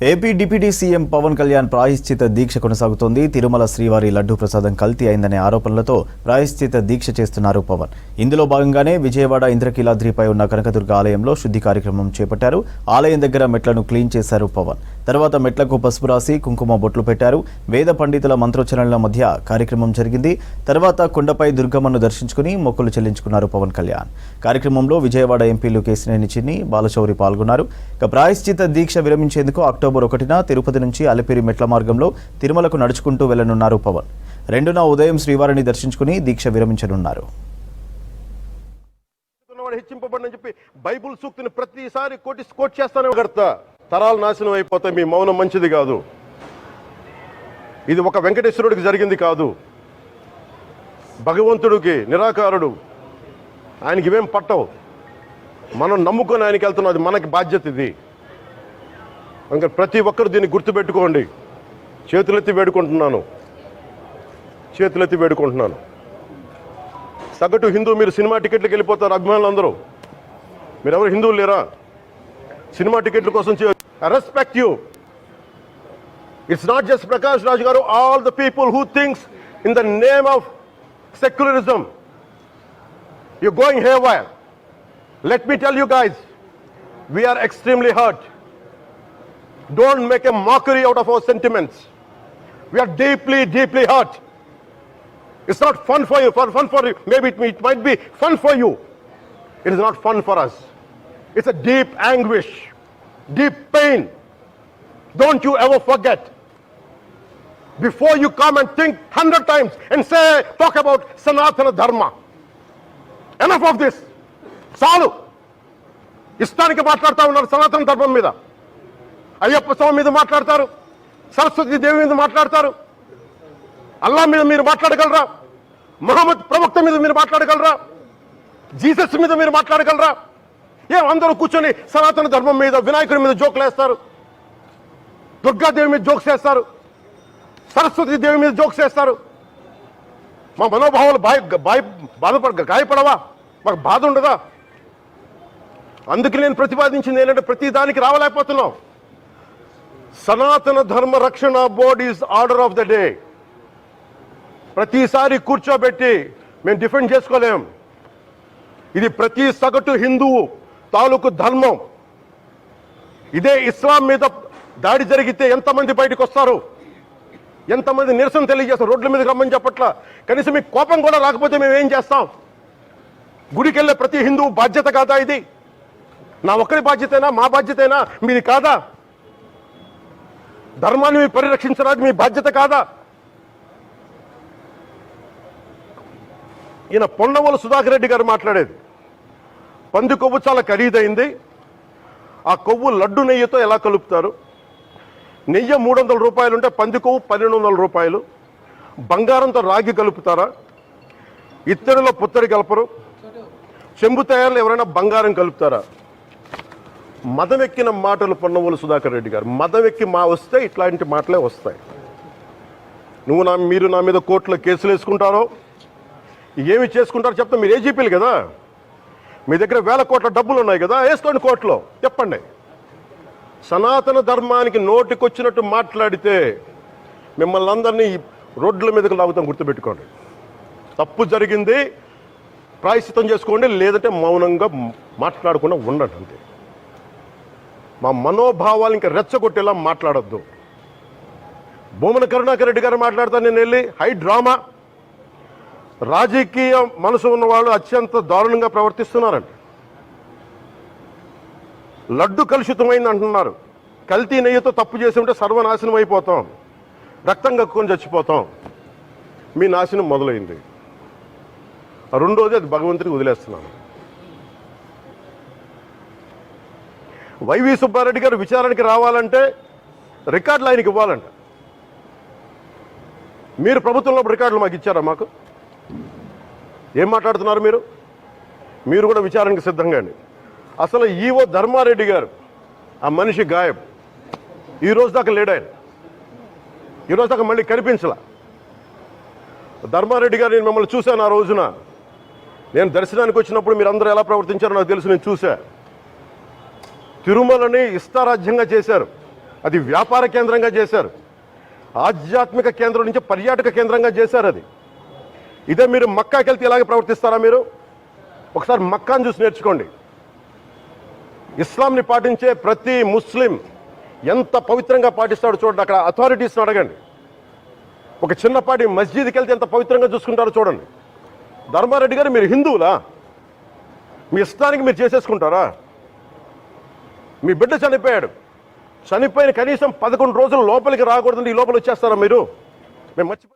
AP deputy CM Pawan Kalyan ప్రాయశ్చిత దీక్ష కొనసాగుతోంది. తిరుమల శ్రీవారి లడ్డూ ప్రసాదం కల్తీ అయిందనే ఆరోపణలతో ప్రాయశ్చిత దీక్ష చేస్తున్నారు పవన్. ఇందులో భాగంగానే విజయవాడ ఇంద్రకీలాద్రిపై ఉన్న కనకదుర్గ ఆలయంలో శుద్ధి కార్యక్రమం చేపట్టారు. ఆలయం దగ్గర మెట్లను క్లీన్ చేశారు పవన్. తర్వాత మెట్లకు పసుపు రాసి కుంకుమ బొట్లు పెట్టారు. వేద పండితుల మంత్రోచ్చరణల మధ్య కార్యక్రమం జరిగింది. తర్వాత కొండపై దుర్గమ్మను దర్శించుకుని మొక్కులు చెల్లించుకున్నారు పవన్ కళ్యాణ్. కార్యక్రమంలో విజయవాడ ఎంపీలు కేశినేని చిన్ని, బాలశౌరి పాల్గొన్నారు. ప్రాయశ్చిత దీక్ష విరమించేందుకు అక్టోబర్ 1న తిరుపతి నుంచి అలిపిరి మెట్ల మార్గంలో తిరుమలకు నడుచుకుంటూ వెళ్లనున్నారు పవన్. 2న ఉదయం శ్రీవారిని దర్శించుకుని దీక్ష విరమించనున్నారు. హెచ్చింపబడినని చెప్పి బైబుల్ సూక్తిని ప్రతిసారి కోట్ చేస్తానే తరాలు నాశనం అయిపోతాయి. మీ మౌనం మంచిది కాదు. ఇది ఒక వెంకటేశ్వరుడికి జరిగింది కాదు. భగవంతుడికి నిరాకారుడు, ఆయనకి ఇవేం పట్టవు. మనం నమ్ముకొని ఆయనకి వెళ్తున్నాం. అది మనకి బాధ్యత. ఇది ఇంకా ప్రతి ఒక్కరు దీన్ని గుర్తుపెట్టుకోండి. చేతులెత్తి వేడుకుంటున్నాను. సగటు హిందూ మీరు సినిమా టికెట్లకు వెళ్ళిపోతారు. అభిమానులు అందరూ మీరెవరు హిందువులు లేరా? సినిమా టికెట్ల కోసం respect you. It's not just Prakash Raj garu. All the people who thinks in the name of secularism you going haywire. Let me tell you guys, we are extremely hurt. Don't make a mockery out of our sentiments. We are deeply hurt. It's not fun for you. Maybe it might be fun for you. It is not fun for us. It's a deep anguish, deep pain. Don't you ever forget. Before you come and think 100 times and talk about Sanatana Dharma. Enough of this. చాలు. ఇష్టానికి మాట్లాడుతూ ఉన్నారు సనాతన ధర్మం మీద. అయ్యప్ప స్వామి మీద మాట్లాడతారు, సరస్వతి దేవి మీద మాట్లాడతారు. అల్లా మీద మీరు మాట్లాడగలరా? మహమ్మద్ ప్రవక్త మీద మీరు మాట్లాడగలరా? జీసస్ మీద మీరు మాట్లాడగలరా? అందరూ కూర్చొని సనాతన ధర్మం మీద, వినాయకుడి మీద జోకులు వేస్తారు, దుర్గాదేవి మీద జోక్స్ వేస్తారు, సరస్వతి దేవి మీద జోక్స్ వేస్తారు. మా మనోభావాలు గాయపడవా? మాకు బాధ ఉండదా? అందుకే నేను ప్రతిపాదించింది ఏంటంటే ప్రతి దానికి రావలేకపోతున్నాం. సనాతన ధర్మ రక్షణ board is order of the day. ప్రతిసారి కూర్చోబెట్టి మేము డిఫెండ్ చేసుకోలేం. ఇది ప్రతి సగటు హిందువు తాలూకు ధర్మం. ఇదే ఇస్లాం మీద దాడి జరిగితే ఎంతమంది బయటకు వస్తారు? ఎంతమంది నిరసన తెలియజేస్తారు? రోడ్ల మీదకి రమ్మని చెప్పట్లా. కనీసం మీకు కోపం కూడా రాకపోతే మేము ఏం చేస్తాం? గుడికి వెళ్ళే ప్రతి హిందువు బాధ్యత కాదా ఇది? నా ఒక్కరి బాధ్యతైనా, మా బాధ్యతైనా మీది కాదా? ధర్మాన్ని మీరు పరిరక్షించడానికి మీ బాధ్యత కాదా? ఈయన పొన్నవోలు సుధాకర్ రెడ్డి గారు మాట్లాడేది, పంది కొవ్వు చాలా ఖరీదైంది, ఆ కొవ్వు లడ్డు నెయ్యితో ఎలా కలుపుతారు? నెయ్యి 300 రూపాయలు ఉంటే పంది కొవ్వు 1200 రూపాయలు. బంగారంతో రాగి కలుపుతారా? ఇత్తడిలో పుత్తడి కలపరు. చెంబు తయారులో ఎవరైనా బంగారం కలుపుతారా? మదం ఎక్కిన మాటలు పొన్నవోలు సుధాకర్ రెడ్డి గారు. మదం ఎక్కి వస్తే ఇట్లాంటి మాటలే వస్తాయి. మీరు నా మీద కోర్టులో కేసులు వేసుకుంటారో ఏమి చేసుకుంటారో చెప్తా. మీరు ఏజీపీలు కదా, మీ దగ్గర వేల కోట్ల డబ్బులు ఉన్నాయి కదా, వేసుకోండి కోర్టులో. చెప్పండి. సనాతన ధర్మానికి నోటికొచ్చినట్టు మాట్లాడితే మిమ్మల్ని అందరినీ రోడ్ల మీదకి లాగుతాం. గుర్తుపెట్టుకోండి. తప్పు జరిగింది, ప్రాయశ్చిత్తం చేసుకోండి, లేదంటే మౌనంగా మాట్లాడకుండా ఉండండి అంతే. మా మనోభావాలు ఇంకా రెచ్చగొట్టేలా మాట్లాడొద్దు. భూమన కరుణాకర్ రెడ్డి గారు మాట్లాడతాను నేను వెళ్ళి హై డ్రామా. రాజకీయ మనసు ఉన్న వాళ్ళు అత్యంత దారుణంగా ప్రవర్తిస్తున్నారండి. లడ్డు కలుషితమైంది అంటున్నారు. కల్తీ నెయ్యితో తప్పు చేసి ఉంటే సర్వనాశనం అయిపోతాం, రక్తం కక్కుని చచ్చిపోతాం. మీ నాశనం మొదలైంది. రెండోది అది భగవంతుడికి వదిలేస్తున్నాను. వైవి సుబ్బారెడ్డి గారు విచారణకి రావాలంటే రికార్డులు ఆయనకి ఇవ్వాలంట. మీరు ప్రభుత్వంలో రికార్డులు మాకు ఇచ్చారా? మాకు ఏం మాట్లాడుతున్నారు మీరు? మీరు కూడా విచారణకి సిద్ధంగా అండి. అసలు ఈవో ధర్మారెడ్డి గారు, ఆ మనిషి గాయబ్. ఈ రోజు దాకా లేడు ఆయన. ఈ రోజు దాకా మళ్ళీ కనిపించలా. ధర్మారెడ్డి గారు, నేను మిమ్మల్ని చూశాను ఆ రోజున. నేను దర్శనానికి వచ్చినప్పుడు మీరు అందరూ ఎలా ప్రవర్తించారో నాకు తెలుసు. నేను చూశా. తిరుమలని ఇష్టారాజ్యంగా చేశారు. అది వ్యాపార కేంద్రంగా చేశారు. ఆధ్యాత్మిక కేంద్రం నుంచి పర్యాటక కేంద్రంగా చేశారు అది. ఇదే మీరు మక్కాకి వెళ్తే ఇలాగే ప్రవర్తిస్తారా? మీరు ఒకసారి మక్కాను చూసి నేర్చుకోండి. ఇస్లాంని పాటించే ప్రతి ముస్లిం ఎంత పవిత్రంగా పాటిస్తాడో చూడండి. అక్కడ అథారిటీస్ని అడగండి. ఒక చిన్నపాటి మస్జిద్కి వెళ్తే ఎంత పవిత్రంగా చూసుకుంటారో చూడండి. ధర్మారెడ్డి గారు, మీరు హిందువులా? మీ ఇష్టానికి మీరు చేసేసుకుంటారా? మీ బిడ్డ చనిపోయాడు, చనిపోయిన కనీసం 11 రోజులు లోపలికి రాకూడదండి, ఈ లోపల వచ్చేస్తారా మీరు? మేము మర్చిపోయి